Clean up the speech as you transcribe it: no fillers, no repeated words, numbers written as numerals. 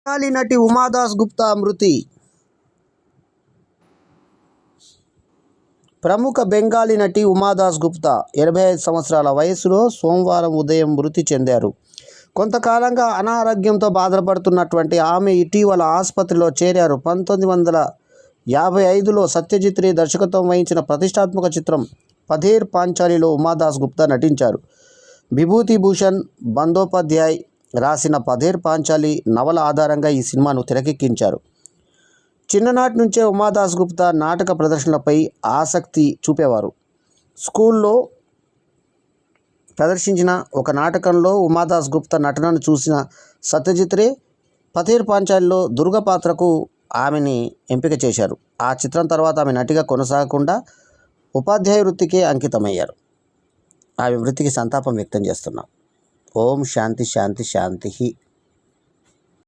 బెంగాలీ నటి ఉమాదాస్ గుప్తా మృతి. ప్రముఖ బెంగాలీ నటి ఉమాదాస్ గుప్తా 85 సంవత్సరాల వయసులో సోమవారం ఉదయం మృతి చెందారు. కొంతకాలంగా అనారోగ్యంతో బాధపడుతున్నటువంటి ఆమె ఇటీవల ఆసుపత్రిలో చేరారు. 1955లో సత్యజిత్ రే దర్శకత్వం వహించిన ప్రతిష్టాత్మక చిత్రం పథేర్ పాంచాలిలో ఉమాదాస్ గుప్తా నటించారు. విభూతి భూషణ్ బందోపాధ్యాయ్ రాసిన పథేర్ పాంచాలి నవల ఆధారంగా ఈ సినిమాను తెరకెక్కించారు. చిన్ననాటి నుంచే ఉమాదాస్ గుప్తా నాటక ప్రదర్శనలపై ఆసక్తి చూపేవారు. స్కూల్లో ప్రదర్శించిన ఒక నాటకంలో ఉమాదాస్ గుప్తా నటనను చూసిన సత్యజిత్ రే పథేర్ పాంచాలిలో దుర్గ పాత్రకు ఆమెని ఎంపిక చేశారు. ఆ చిత్రం తర్వాత ఆమె నటిగా కొనసాగకుండా ఉపాధ్యాయ వృత్తికే అంకితమయ్యారు. ఆమె వృత్తికి సంతాపం వ్యక్తం చేస్తున్నాం. ఓం శాంతి శాంతి శాంతి.